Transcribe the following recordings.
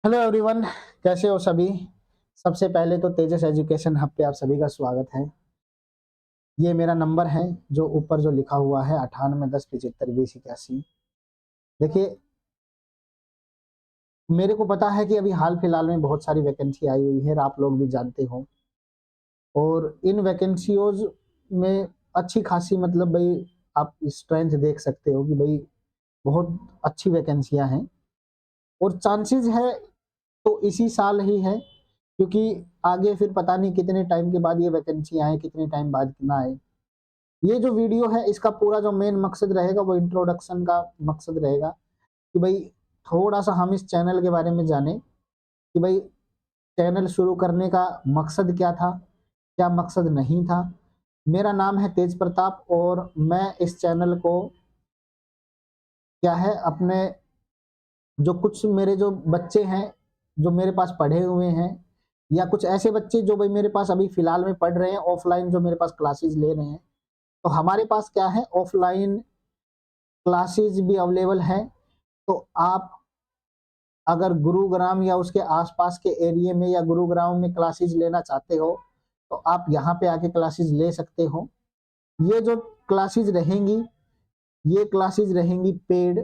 Hello everyone, कैसे हो सभी। सबसे पहले तो तेजस एजुकेशन हब पे आप सभी का स्वागत है। ये मेरा नंबर है जो ऊपर जो लिखा हुआ है 9810752081। देखिए, मेरे को पता है कि अभी हाल फिलहाल में बहुत सारी वैकेंसी आई हुई है, आप लोग भी जानते हो। और इन वैकेंसीज में अच्छी खासी मतलब भाई आप स्ट्रेंथ देख सकते हो कि भाई बहुत अच्छी वैकेंसियां हैं। और चांसेस है तो इसी साल ही है, क्योंकि आगे फिर पता नहीं कितने टाइम के बाद ये वैकेंसी आए, कितने टाइम बाद ना आए। ये जो वीडियो है इसका पूरा जो मेन मकसद रहेगा वो इंट्रोडक्शन का मकसद रहेगा कि भाई थोड़ा सा हम इस चैनल के बारे में जाने कि भाई चैनल शुरू करने का मकसद क्या था, क्या मकसद नहीं था। मेरा नाम है तेज प्रताप और मैं इस चैनल को क्या है अपने जो कुछ मेरे जो बच्चे हैं जो मेरे पास पढ़े हुए हैं, या कुछ ऐसे बच्चे जो भाई मेरे पास अभी फिलहाल में पढ़ रहे हैं ऑफलाइन, जो मेरे पास क्लासेस ले रहे हैं। तो हमारे पास क्या है, ऑफलाइन क्लासेस भी अवेलेबल है। तो आप अगर गुरुग्राम या उसके आसपास के एरिया में या गुरुग्राम में क्लासेस लेना चाहते हो तो आप यहाँ पे आके क्लासेस ले सकते हो। ये जो क्लासेस रहेंगी, ये क्लासेस रहेंगी पेड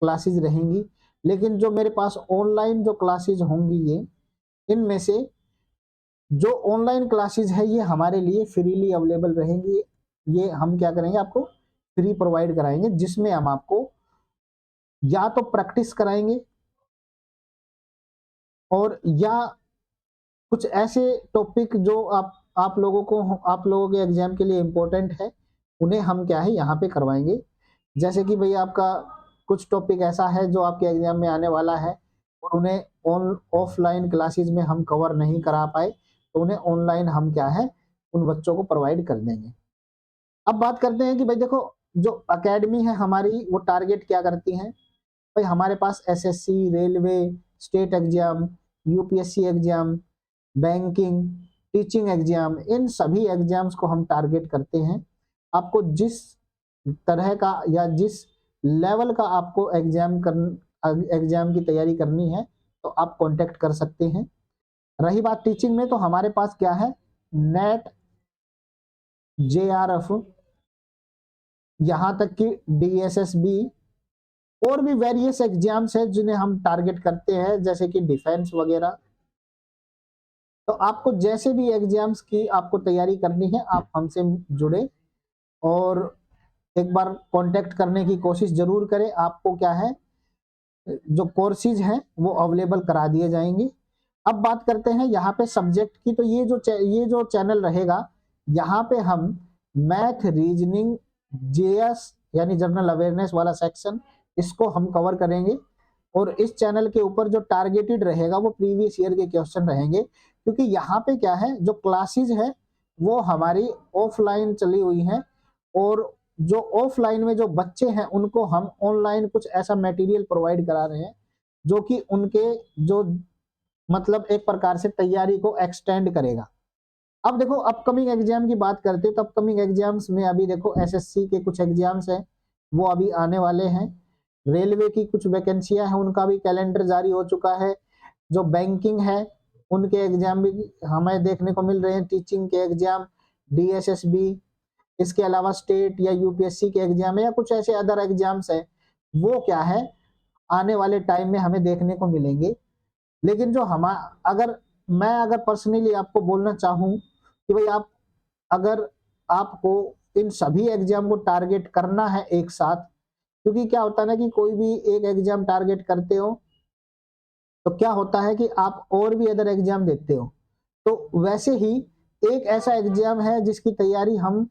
क्लासेस रहेंगी। लेकिन जो मेरे पास ऑनलाइन जो क्लासेस होंगी, ये इनमें से जो ऑनलाइन क्लासेस है ये हमारे लिए फ्रीली अवेलेबल रहेंगी। ये हम क्या करेंगे, आपको फ्री प्रोवाइड कराएंगे, जिसमें हम आपको या तो प्रैक्टिस कराएंगे और या कुछ ऐसे टॉपिक जो आप लोगों के एग्जाम के लिए इम्पोर्टेंट है, उन्हें हम क्या है यहाँ पे करवाएंगे। जैसे कि भाई आपका कुछ टॉपिक ऐसा है जो आपके एग्जाम में आने वाला है और उन्हें ऑन ऑफलाइन क्लासेस में हम कवर नहीं करा पाए, तो उन्हें ऑनलाइन हम क्या है उन बच्चों को प्रोवाइड कर देंगे। अब बात करते हैं कि भाई देखो, जो अकेडमी है हमारी वो टारगेट क्या करती है। भाई हमारे पास SSC, railway, state exam, UPSC exam, banking, teaching exam, इन सभी एग्जाम्स को हम टारगेट करते हैं। आपको जिस तरह का या जिस लेवल का आपको एग्जाम की तैयारी करनी है तो आप कांटेक्ट कर सकते हैं। रही बात टीचिंग में, तो हमारे पास क्या है, नेट, जेआरएफ, यहाँ तक कि डीएसएसबी और भी वेरियस एग्जाम्स है जिन्हें हम टारगेट करते हैं, जैसे कि डिफेंस वगैरह। तो आपको जैसे भी एग्जाम्स की आपको तैयारी करनी है आप हमसे जुड़े और एक बार कांटेक्ट करने की कोशिश जरूर करें। आपको क्या है, जो कोर्सेज हैं वो अवेलेबल करा दिए जाएंगे। अब बात करते हैं यहाँ पे सब्जेक्ट की। तो ये जो चैनल रहेगा, यहाँ पे हम मैथ, रीजनिंग, जेएस यानी जनरल अवेयरनेस वाला सेक्शन, इसको हम कवर करेंगे। और इस चैनल के ऊपर जो टारगेटेड रहेगा वो प्रीवियस ईयर के क्वेश्चन रहेंगे, क्योंकि यहाँ पे क्या है, जो क्लासेस है वो हमारी ऑफलाइन चली हुई हैं और जो ऑफलाइन में जो बच्चे हैं उनको हम ऑनलाइन कुछ ऐसा मटेरियल प्रोवाइड करा रहे हैं जो कि उनके जो मतलब एक प्रकार से तैयारी को एक्सटेंड करेगा। अब देखो, अपकमिंग एग्जाम की बात करते हैं तो अपकमिंग एग्जाम्स में अभी देखो एसएससी के कुछ एग्जाम्स हैं वो अभी आने वाले हैं। रेलवे की कुछ वैकेंसियां हैं, उनका भी कैलेंडर जारी हो चुका है। जो बैंकिंग है उनके एग्जाम भी हमें देखने को मिल रहे हैं, टीचिंग के एग्जाम, डीएसएसबी, इसके अलावा स्टेट या यूपीएससी के एग्जाम है या कुछ ऐसे अदर एग्जाम्स है, वो क्या है आने वाले टाइम में हमें देखने को मिलेंगे। लेकिन जो हम अगर मैं अगर पर्सनली आपको बोलना चाहूँ कि भाई आप अगर आपको इन सभी एग्जाम को टारगेट करना है एक साथ, क्योंकि क्या होता है ना कि कोई भी एक एग्जाम टारगेट करते हो तो क्या होता है कि आप और भी अदर एग्जाम देते हो। तो वैसे ही एक ऐसा एग्जाम है जिसकी तैयारी हम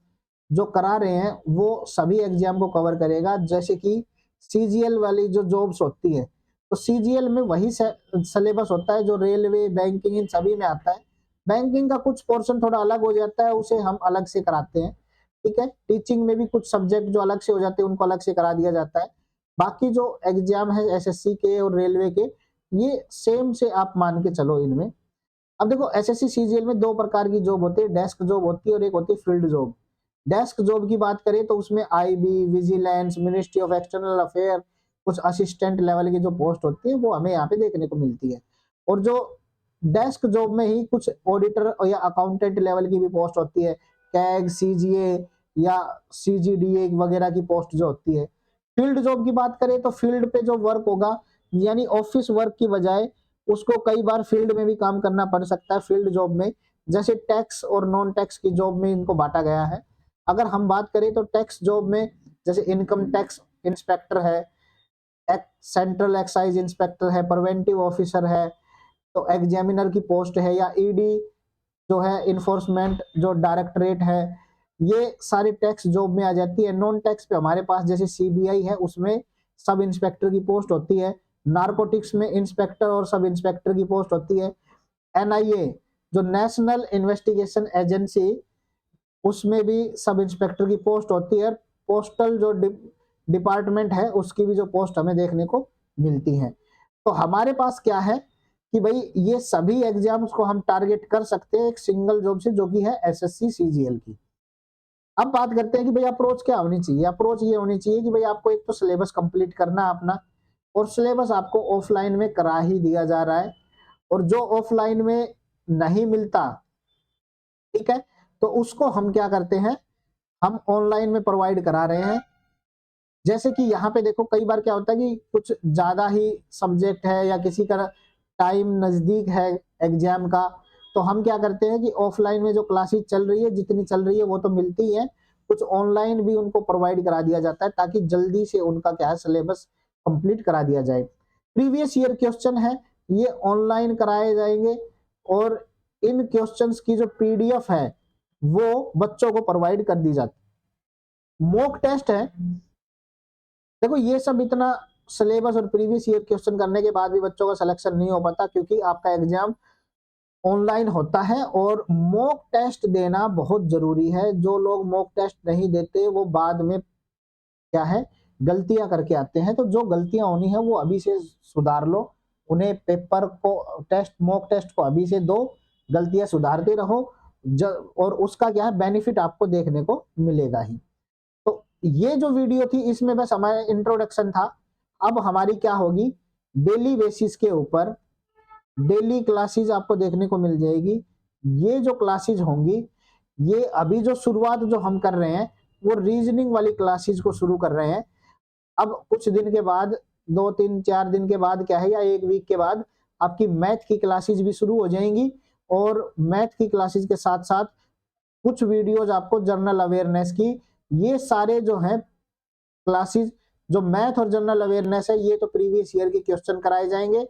जो करा रहे हैं वो सभी एग्जाम को कवर करेगा, जैसे कि सीजीएल वाली जो जॉब्स होती है। तो सीजीएल में वही सिलेबस होता है जो रेलवे, बैंकिंग, इन सभी में आता है। बैंकिंग का कुछ पोर्शन थोड़ा अलग हो जाता है, उसे हम अलग से कराते हैं। ठीक है, टीचिंग में भी कुछ सब्जेक्ट जो अलग से हो जाते हैं उनको अलग से करा दिया जाता है। बाकी जो एग्जाम है एसएससी के और रेलवे के, ये सेम से आप मान के चलो इनमें। अब देखो, एसएससी सीजीएल में दो प्रकार की जॉब होती है, डेस्क जॉब होती है और एक होती है फील्ड जॉब। डेस्क जॉब की बात करें तो उसमें IB, vigilance, ministry of external affair, कुछ असिस्टेंट लेवल की जो पोस्ट होती है वो हमें यहाँ पे देखने को मिलती है। और जो डेस्क जॉब में ही कुछ ऑडिटर या अकाउंटेंट लेवल की भी पोस्ट होती है, कैग, सीजीए या सीजीडीए वगैरह की पोस्ट जो होती है। फील्ड जॉब की बात करें तो फील्ड पे जो वर्क होगा, यानी ऑफिस वर्क की बजाय उसको कई बार फील्ड में भी काम करना पड़ सकता है फील्ड जॉब में, जैसे टैक्स और नॉन टैक्स की जॉब में इनको बांटा गया है। अगर हम बात करें तो टैक्स जॉब में जैसे इनकम टैक्स इंस्पेक्टर है, सेंट्रल एक्साइज इंस्पेक्टर है, प्रिवेंटिव ऑफिसर है, तो एग्जामिनर की पोस्ट है, या ईडी जो है इन्फोर्समेंट जो डायरेक्टरेट है, ये सारी टैक्स जॉब में आ जाती है। नॉन टैक्स पे हमारे पास जैसे सीबीआई है, उसमें सब इंस्पेक्टर की पोस्ट होती है। नारकोटिक्स में इंस्पेक्टर और सब इंस्पेक्टर की पोस्ट होती है। एनआईए जो नेशनल इन्वेस्टिगेशन एजेंसी, उसमें भी सब इंस्पेक्टर की पोस्ट होती है। पोस्टल जो डिपार्टमेंट है उसकी भी जो पोस्ट हमें देखने को मिलती है। तो हमारे पास क्या है कि भाई ये सभी एग्जाम्स को हम टारगेट कर सकते हैं एक सिंगल जॉब से, जो कि है एसएससी सीजीएल की। अब बात करते हैं कि भाई अप्रोच क्या होनी चाहिए। अप्रोच ये होनी चाहिए कि भाई आपको एक तो सिलेबस कंप्लीट करना है अपना, और सिलेबस आपको ऑफलाइन में करा ही दिया जा रहा है, और जो ऑफलाइन में नहीं मिलता, ठीक है, तो उसको हम क्या करते हैं, हम ऑनलाइन में प्रोवाइड करा रहे हैं। जैसे कि यहाँ पे देखो कई बार क्या होता है कि कुछ ज्यादा ही सब्जेक्ट है या किसी का टाइम नजदीक है एग्जाम का, तो हम क्या करते हैं कि ऑफलाइन में जो क्लासेस चल रही है, जितनी चल रही है वो तो मिलती है, कुछ ऑनलाइन भी उनको प्रोवाइड करा दिया जाता है ताकि जल्दी से उनका क्या है सिलेबस कंप्लीट करा दिया जाए। प्रीवियस ईयर क्वेश्चन है ये ऑनलाइन कराए जाएंगे, और इन क्वेश्चंस की जो पीडीएफ है वो बच्चों को प्रोवाइड कर दी जाती। मॉक टेस्ट है, देखो ये सब इतना सिलेबस और प्रीवियस ईयर क्वेश्चन करने के बाद भी बच्चों का सिलेक्शन नहीं हो पाता, क्योंकि आपका एग्जाम ऑनलाइन होता है और मॉक टेस्ट देना बहुत जरूरी है। जो लोग मॉक टेस्ट नहीं देते वो बाद में क्या है गलतियां करके आते हैं, तो जो गलतियां होनी है वो अभी से सुधार लो। उन्हें पेपर को टेस्ट मॉक टेस्ट को अभी से दो, गलतियां सुधारते रहो, और उसका क्या है बेनिफिट आपको देखने को मिलेगा ही। तो ये जो वीडियो थी इसमें बस हमारा इंट्रोडक्शन था। अब हमारी क्या होगी, डेली बेसिस के ऊपर डेली क्लासेस आपको देखने को मिल जाएगी। ये जो क्लासेस होंगी, ये अभी जो शुरुआत जो हम कर रहे हैं वो रीजनिंग वाली क्लासेस को शुरू कर रहे हैं। अब कुछ दिन के बाद, 2-3-4 दिन के बाद क्या है, या एक वीक के बाद आपकी मैथ की क्लासेस भी शुरू हो जाएंगी, और मैथ की क्लासेस के साथ साथ कुछ वीडियोज आपको जनरल अवेयरनेस की, ये सारे जो हैं क्लासेस, जो मैथ और जनरल अवेयरनेस है, ये तो प्रीवियस ईयर के क्वेश्चन कराए जाएंगे।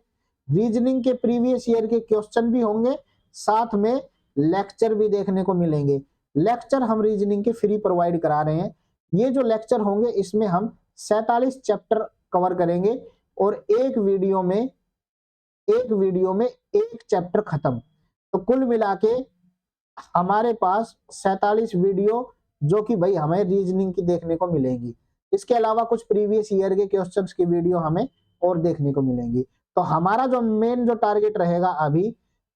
रीजनिंग के प्रीवियस ईयर के क्वेश्चन भी होंगे, साथ में लेक्चर भी देखने को मिलेंगे। लेक्चर हम रीजनिंग के फ्री प्रोवाइड करा रहे हैं। ये जो लेक्चर होंगे इसमें हम 47 चैप्टर कवर करेंगे, और एक वीडियो में एक चैप्टर खत्म। तो कुल मिला के हमारे पास 47 वीडियो जो कि भाई हमें रीजनिंग की देखने को मिलेंगी। इसके अलावा कुछ प्रीवियस ईयर के क्वेश्चंस की वीडियो हमें और देखने को मिलेंगी। तो हमारा जो मेन जो टारगेट रहेगा अभी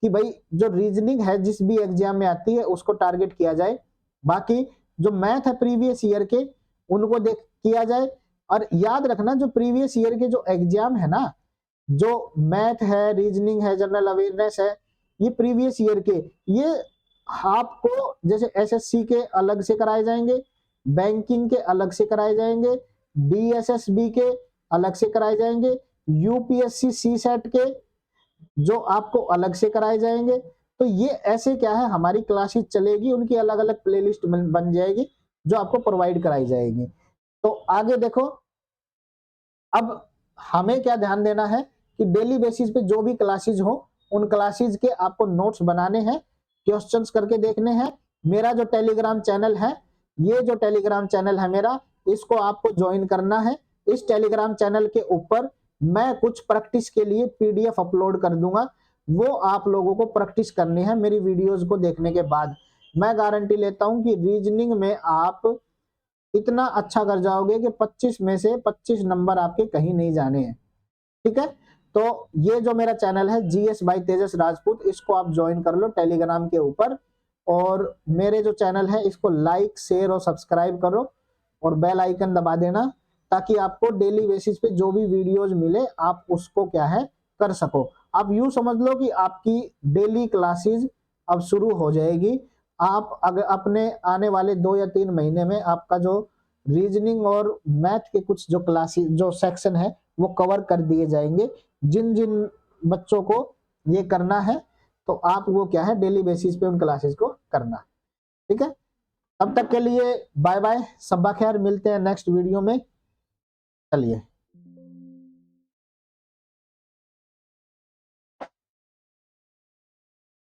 कि भाई जो रीजनिंग है जिस भी एग्जाम में आती है उसको टारगेट किया जाए, बाकी जो मैथ है प्रीवियस ईयर के उनको देख किया जाए। और याद रखना जो प्रीवियस ईयर के जो एग्जाम है ना, जो मैथ है, रीजनिंग है, जनरल अवेयरनेस है, ये प्रीवियस ईयर के, ये आपको जैसे एसएससी के अलग से कराए जाएंगे, बैंकिंग के अलग से कराए जाएंगे, डीएसएसबी के अलग से कराए जाएंगे, यूपीएससी सीसेट के जो आपको अलग से कराए जाएंगे। तो ये ऐसे क्या है हमारी क्लासेस चलेगी, उनकी अलग अलग प्लेलिस्ट बन जाएगी जो आपको प्रोवाइड कराई जाएगी। तो आगे देखो, अब हमें क्या ध्यान देना है कि डेली बेसिस पे जो भी क्लासेस हो उन क्लासेस के आपको नोट्स बनाने हैं, क्वेश्चंस करके देखने हैं। मेरा जो टेलीग्राम चैनल है, ये जो टेलीग्राम चैनल है मेरा, इसको आपको ज्वाइन करना है। इस टेलीग्राम चैनल के ऊपर मैं कुछ प्रैक्टिस के लिए पीडीएफ अपलोड कर दूंगा, वो आप लोगों को प्रैक्टिस करनी है मेरी वीडियोस को देखने के बाद। मैं गारंटी लेता हूं कि रीजनिंग में आप इतना अच्छा कर जाओगे कि 25 में से 25 नंबर आपके कहीं नहीं जाने हैं। ठीक है, तो ये जो मेरा चैनल है जीएस बाय तेजस राजपूत, इसको आप ज्वाइन कर लो टेलीग्राम के ऊपर, और मेरे जो चैनल है इसको लाइक, शेयर और सब्सक्राइब करो, और बेल आइकन दबा देना ताकि आपको डेली बेसिस पे जो भी वीडियोज मिले आप उसको क्या है कर सको। आप यूं समझ लो कि आपकी डेली क्लासेस अब शुरू हो जाएगी। आप अगर अपने आने वाले 2 या 3 महीने में आपका जो रीजनिंग और मैथ के कुछ जो क्लासेस जो सेक्शन है वो कवर कर दिए जाएंगे। जिन जिन बच्चों को ये करना है तो आप वो क्या है डेली बेसिस पे उन क्लासेस को करना। ठीक है, तब तक के लिए बाय बाय, सब्बा खैर, मिलते हैं नेक्स्ट वीडियो में। चलिए।